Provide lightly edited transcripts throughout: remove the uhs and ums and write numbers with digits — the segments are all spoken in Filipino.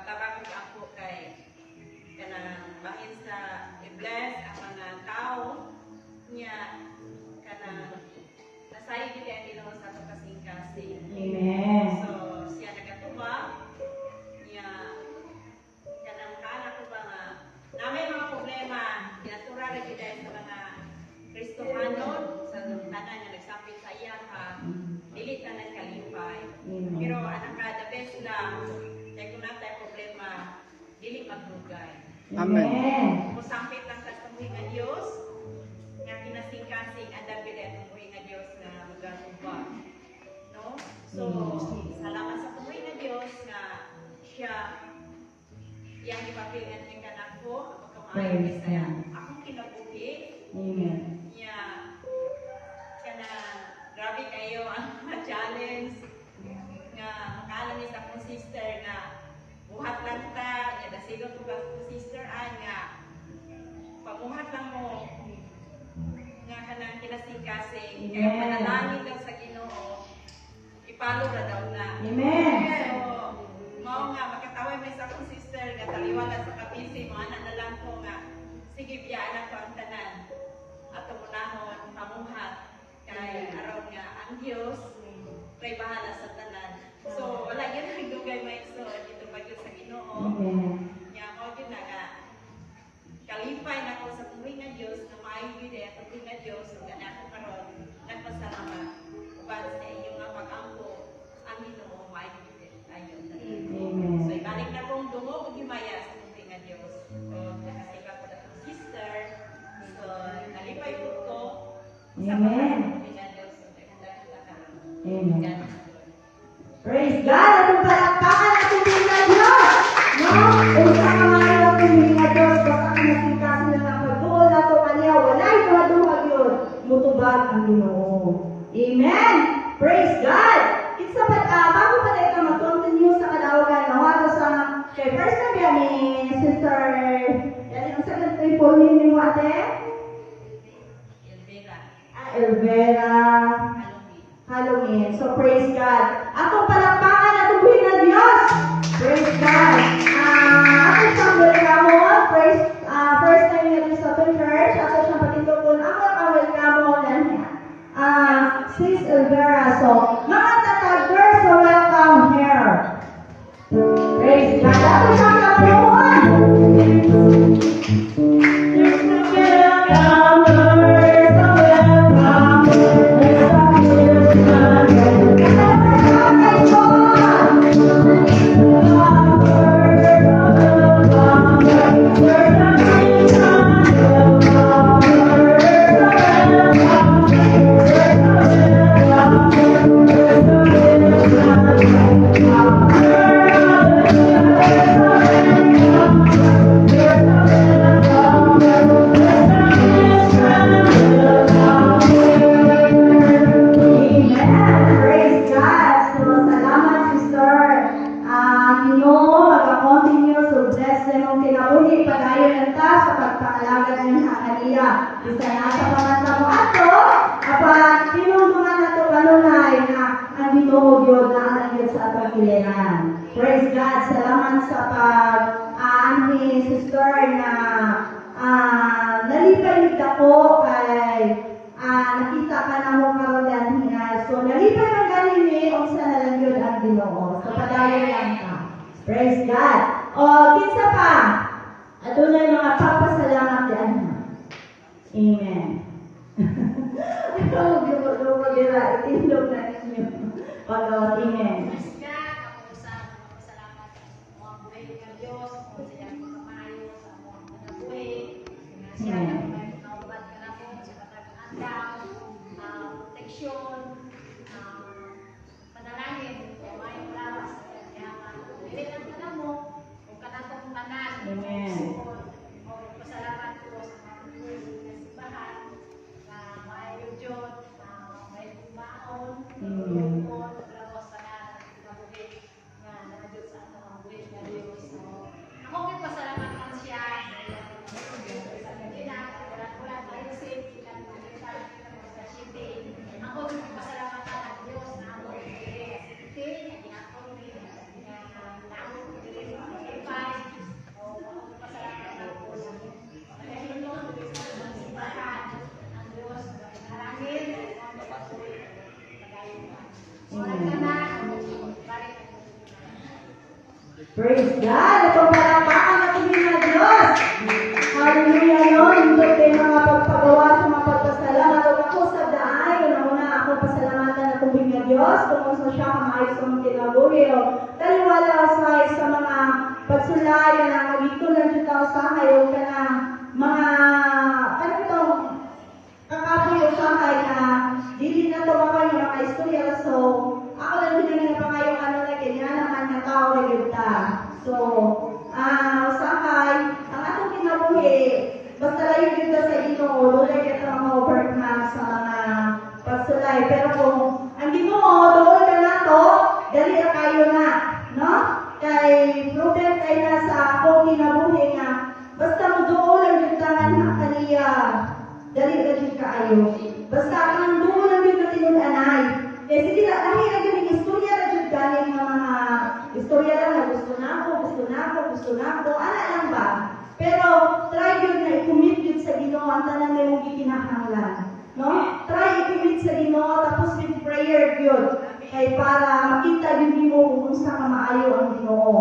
matabang ako kay kanang bahin sa i-bless ang mga tao niya kanang nasay gid ang Ginoo sa ato kasing-kasing. Amen. So siya nagatuba niya kanang kana ko ba nga namin mga problema ginatura ra gid sa mga Kristohanon sa tanan nga nagsapit sa iya ha dili ta nagkalipay. Pero anak ka the best lang kay kung natay problema dili magdugay. Amen. Musapit lang sa tumuhi nga Dios nga kinasing-kasing andam gid ang tumuhi nga Dios nga magatuba. No? So salamat sa tumuhi nga Dios nga siya yang ipapilngan ning kanako pagkamaayo ni saya. Akong kinabuhi. Amen. Niya kana grabe kayo ang mga challenge nga makaalam ni sa akong sister nga buhat lang ta nga dasigon ko ka akong sister nga pabuhat lang mo nga kanang kinasing-kasing kaya panalangin lang sa Ginoo ipalo ra daw na. Amen. So mao nga makataway may sa akong sister nga taliwagan sa kapisi mo anak na lang ko nga sige biyaan ako ang tanan ato munahon pamuhat kay araw nga ang Dios kay bahala sa tanan. So wala gyud nagdugay maigsoon dito pa gyud sa Ginoo. Amen. Nya mao gyud na nga kalipay na ko sa tuwing nga Dios na maayo gyud ang tuwing nga Dios ug ana ako karon nagpasalamat uban sa inyong nga pag-ampo ang Ginoo maayo gyud ayon. Amen. So ibalik na kong dungo ug himaya sa tuwing nga Dios. So nakasika ko na akong sister. So nalipay ko ko. Amen. Amen. Amen. Praise God! Atong palakpakan natin din na Diyos! No? Kung sa mga ayaw din na Diyos, baka kinasingkasin na lang pagduol na ito kanya, wala'y duha-duha yun. Mutubag ang Ginoo. Amen! Praise God! It's about, bago pa tayo mag-continue sa kadawagan, nawato sa, kay first na biya ni Sister, yan yung second three for me ni mo ate? Elvera. Halloween. So, praise God. Atong palakpakan at tubuhin na Diyos. Praise God. Ako siyang welcome. First time nga din sa open church. Ako siyang patitupon. Ako ang welcome na niya. Sis Elvera. So, mga tatagers, so welcome here. Praise God. Ako siyang kapuan. Praise God. Salamat sa pag-aani, sister, na nalipay ako kay nakita ka na mo karon yan. So, nalipay ang galing ni o sa nalang yun ang Ginoo. So, padayon lang ka. Praise God. O, kinsa pa? Ato na yung mga papasalamat yan. Amen. Ikaw, lumagila. Itindog na ninyo. Pagkawat, amen. Praise God! Itong palakpakan na tingin na Diyos. Hallelujah, Lord. Hindi kayo mga pagpagawa sa mga pagpasalamat. At ako sa daan, una ako pasalamatan na tuming na Diyos. Kung siya kamay sa mga kinabuhi. Taliwala sa mga pagsulay na magito lang dito sa kayo ka na mga kakapoy o sahay na dili na tumakay yung mga istorya. So, ako lang din na pangayong na kanya naman na tao na yunta. So, sahay, ang atong kinabuhi, basta layo dito sa Ginoo, doon kita mga overcome sa mga pagsulay. Pero kung ang Ginoo, doon ka na to, dali na kayo na, no? Kay proven kayo na sa akong kinabuhi nga, basta mo doon lang yung tangan na kaniya, dali na yung kaayo. Basta kang doon lang yung katinunanay. Eh, sige na, dahil na yung istorya na yung galing ng mga istorya lang na gusto na ako, ala lang ba? Pero, try yun na i-commit yun sa Ginoo, ang tanan na yung gikinahanglan. No? Try i-commit sa Ginoo, tapos with prayer yun. Kay para makita yun mo kung saan ka maayo ang Ginoo.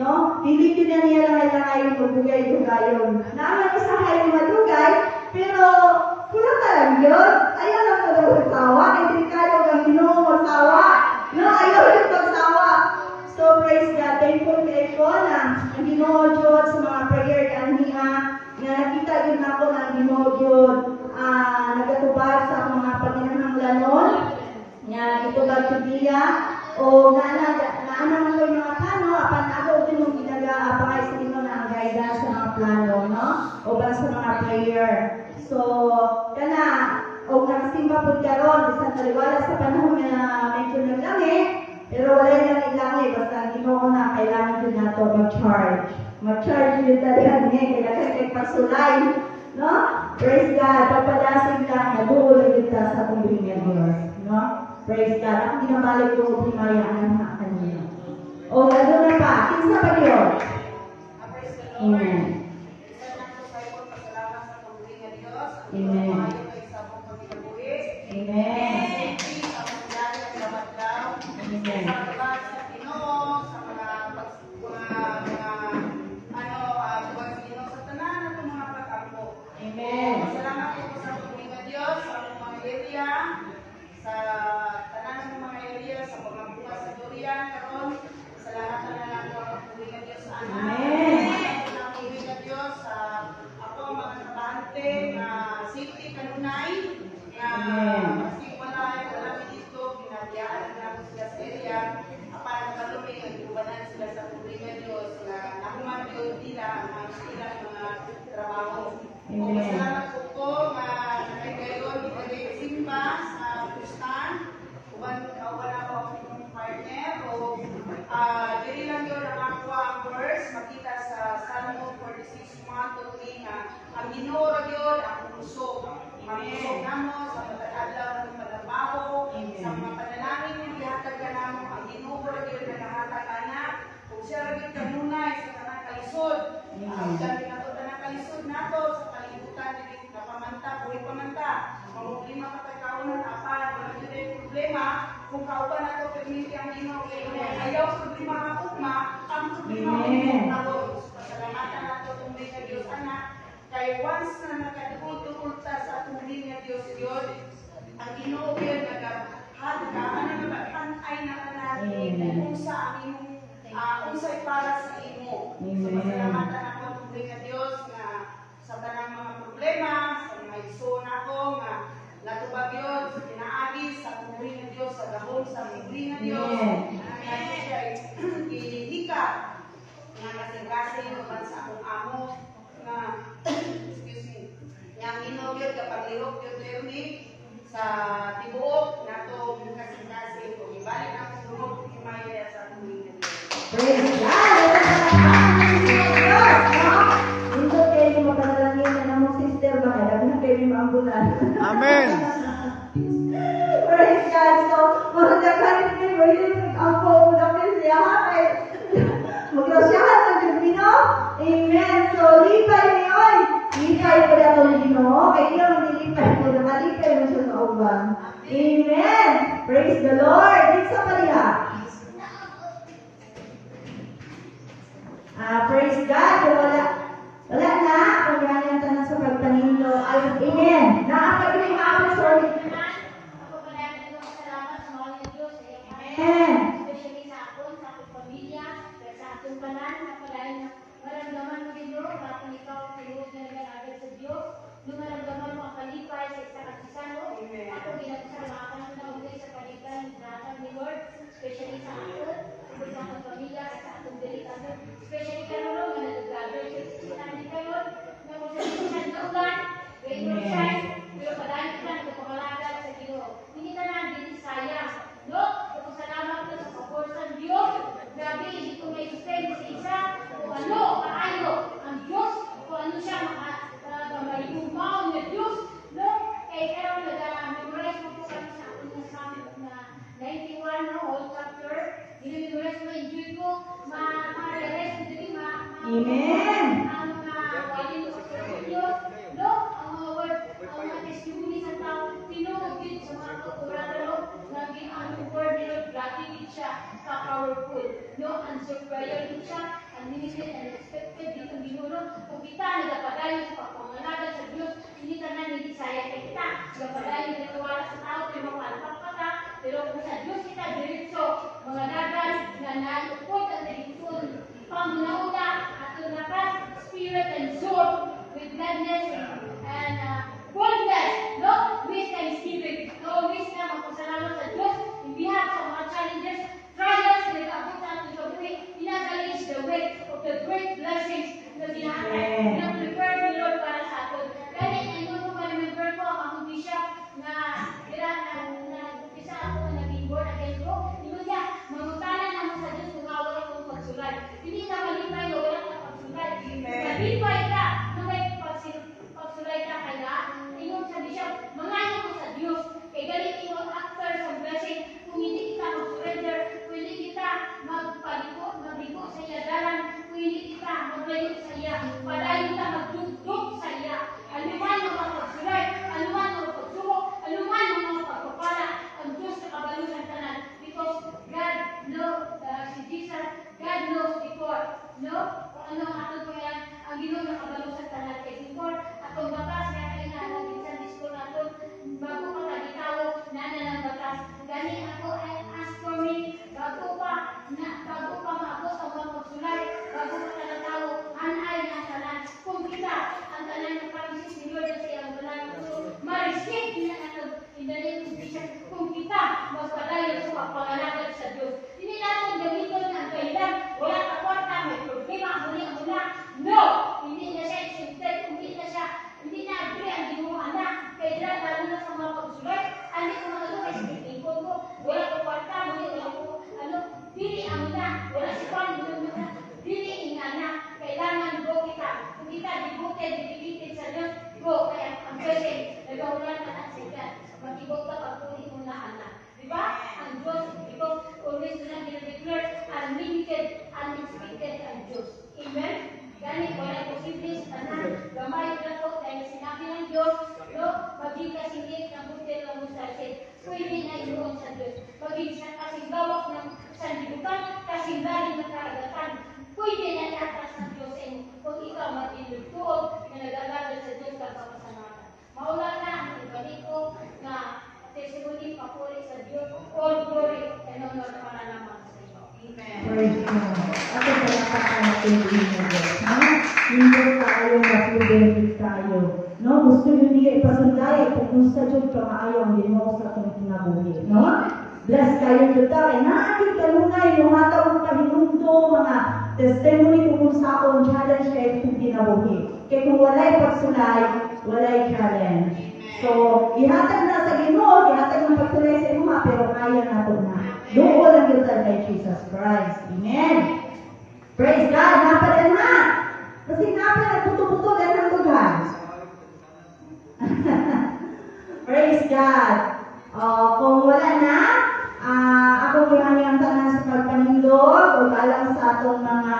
No? Hindi yun na niya lang yung magdugay-dugayon. Naaman ko sa kayo madugay, pero kulang ka lang yun. Ayaw lang ko daw magsawa. Hindi kayo ang Ginoo magsawa. No? Ayaw yung magsawa. So, praise God. Thankful kayo ko na ang Ginoo Diyos sa mga prayer kaniya na nakita yun ako na ang Ginoo Diyos nagatubad sa mga paginahanglanon nga itubag Judea o naanang ko yung mga plano apan ako din yung ginagaapangay sa Ginoo na ang guidance sa mga plano, no? O ba sa mga prayer. So, kana o nakasimba po karon bisan taliwala sa panahon na medyo naglangi, pero wala nang ilangi basta ang Ginoo na kailangan din nato mag-charge. Mag-charge yun talaga kailangan kay pasulay, no? Praise God. Pagpadasig lang naduulan kita sa kumbring niya Diyos, no? Praise God. Ang ginabalik ko himayaan na kanina. O gano'n na pa. Kinsa pa yun? Amen. Amen. Ang Ginoo ra gyud ang puso. Ang namo sa pag-adlaw ng pagtrabaho, sa mga panalangin nga gihatag kanamo, ang Ginoo ra gyud nagahatag ana. Kung siya ra gyud kanunay sa tanang kalisod. Ang gabi nato tanang kalisod nato sa kalibutan dili kapamanta, buhi pamanta. Problema ka kay kaunan apan wala gyud problema kung kauban nato permiti ang Ginoo kay ayaw sa problema ka ugma, ang problema nato. Pasalamatan nato kung may Dios anak. Kay once na nakadukul-dukul ta sa atong linya Diyos yun, ang Ginoo yun naghanay na natin kung sa aming unsay para sa imo. So, masalamatan ako itong linya Diyos na sa tanang mga problema, sa mga iso na ako, nga natubag yun, sa kinaagis, sa atong linya Diyos, sa gahong, sa aming linya Diyos, na natin siya ihika, nga kasing-kasing naman sa akong amo, nga excuse me, yang inogyo kapag lihok yung terni sa tibuok nato kasing-kasing kung ibalik ang tulog himaya sa tuwing na Praise God! Hindi kayo mapanalangin na namang sister ba kaya na kayo yung maambulan. Amen! Praise God! So, magdakalit din mo yun ang po na pinsiyahan ay magrasyahan ng Pilipino. Amen! So, lipay ngayon. Lipay ko na itong Ginoo. Kaya iyo nilipay ko na malipay mo siya sa uban. Amen! Praise the Lord! Isa pa rin ha. Praise God. Kung wala na, kung ganyan tanan sa pagpanindo. Amen. Nakapag-rehab, sorry. Ako palagi ng salamat sa mga Diyos. Amen. Especially sa akon, sa akong pamilya, sa atong kanan, na palagi na maramdaman mo din Diyos, kung ikaw tinuod na nag-agad sa Diyos, nung maramdaman mo ang kalipay sa isa at isa, no? Ako ginagsalamakan na ugay sa kalipay ng ni Lord, especially sa akon, sa akong pamilya, sa atong delikado, especially kayo no, na nag-gather sa namin kayo, na kung sa isa na ulan, radio shine, pero padahal kita nagpapangalaga sa Ginoo. Hindi ka na din sayang, no? Salamat ko sa pagpapor sa Diyos. Grabe, hindi ko may spend sa isa kung ano, kaayo ang Diyos, kung ano siya may umaw na Diyos, no? Kaya nag-memorize ko po kami sa akin na sabi na 91, no? Whole chapter. Dinimemorize ko, enjoy ko, ma-realize ko din, Amen. ang mga walin ko sa Diyos, no? Ang mga word, ang mga testimony sa tao, tinugid sa mga kakurado, naging ang word nila, grabe din siya, ka-powerful, no? Answer prayer din siya, unlimited and expected, dito ang ginuno. Kung kita nagapadayon sa pagpangalaga sa Diyos, hindi ka na nidisaya kay kita, nagapadayon nagawala sa tao, pero makalpak pa ka, pero kung sa Diyos kita, diretso, mga dagan na nalupot ang direksyon, pangunauna, at lakas, spirit and soul, with gladness and boldness, no? With thanksgiving, no? Always na magpasalamat sa Diyos, in behalf sa mga challenges, trials, na nag-abot natin sa buhay, pinagaling the way of the great blessings na ginatay, na prepare the Lord para sa atin. Kaya ino ko ma-remember ko ang akong bishop na isa ako na naging born again ko, ino niya, mangutanan naman sa Diyos kung wala akong pagsulay. Hindi ka malipay na wala kang pagsulay. Malipay ka, na may pagsulay ka kaya, ingon sa bishop, mangayo ko sa Diyos. Kaya galing ingon after sa blessing, kung hindi kita mag-surrender, kung hindi kita magliko sa iya dalan, kung hindi kita maglayo sa iya, padayon kita magdugdug sa iya. Anuman ang mga pagsulay, anuman ang pagsubok, anuman ang mga pagpapala, ang Diyos na kabalo sa tanan. Because God knows, si Jesus, God knows before, no? Kung ano ang ato po yan, ang Ginoo na kabalo sa tanan. Kaya before, atong batas, kaya kailangan natin sa disco natin, bago pa kagitaw, nana ng batas. Gani ako ay ask for me, bago pa maabot ang mga pagsulay, bago pa talataw, anay na tanan. Kung kita, ang tanan ng pamisis ni Lord sa iyang balang ito, ma-receive na natin, in the name of Jesus, kung kita, magpadayon sa pagpangalagad sa Diyos. Hindi natin gamiton ang kailan, wala ka kwarta, may problema, ang muna. No! Hindi na siya accepted, hindi na agree ang ginong anak. Kaya lalo na sa mga pagsulay, ano ko mga ito, expecting ko, wala ko kwarta, wala ko, pili ang muna, wala si Juan, pili ang anak, kailangan go kita. Kung kita devoted, dedicated sa Diyos, go. Kaya ang pwede, nagawalan ka at sigat. Mag-ibog ka pagpuli mo na anak. Diba? Ang Diyos, because always na nila-declare, unlimited, unexpected ang Diyos. Amen? Ganit, wala posibles, anak, gamay na po, dahil sinabi ng Diyos, no? Maging kasingit ng butil ng mustasid. Pwede na inuon sa Diyos. Maging kasing gawak ng sandibukan, kasing galing ng karagatan. Pwede na iatas ng Diyos kung ikaw mag-ilugtuog na nag-alagal sa Diyos kapapasamatan. Maula na ang ibalik ko na testimony papuri sa Diyos. All glory and honor para naman sa iyo. Amen. Praise God. Ako palakpakan natin din ng Diyos. Ha? Hindi tayo mag-benefit tayo. No? Gusto nyo niya ipasunday kung gusto nyo kamaayo ang Ginoo sa itong kinabuhi. No? Bless kayo kita. Kaya naaking kanunay, lumataw ang kahinundo, mga testimony kung saon challenge kayo itong kinabuhi. Kaya kung walay pagsulay, walay challenge. So, ihatag na sa Ginoo, ihatag ng pagsulay sa inyo, pero kaya nato na. Doon ang yutan kay Jesus Christ. Amen. Praise God. Napadan na. Kasi napadan, nagputo-puto din ang tugan. Praise God. Kung wala na, ako kaya ang tanan sa pagpanindog o alang sa atong mga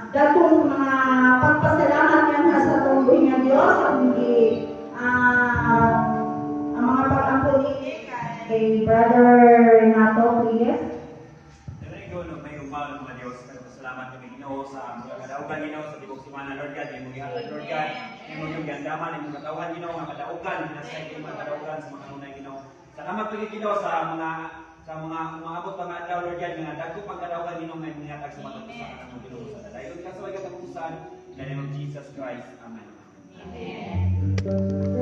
datong mga pagpasalamat yan sa atong buhay ng Diyos. Ang mga pag-ampuli kay Brother Renato, please. May umaga Lord, mga Diyos, salamat kami Ginoo sa mga kadaugan Ginoo sa tibok semana Lord God, imong gihatag Lord God, imong yung gandaman, imong katawan Ginoo, mga kadaugan, pinasay imong mga kadaugan sa mga kanunay Ginoo. Salamat kami Ginoo sa mga abot pa nga adlaw Lord God, nga dagko pang kadaugan Ginoo nga imong gihatag sa mga kanunay Ginoo sa dadayon ka sa wag katapusan, in the name of Jesus Christ. Amen. Amen.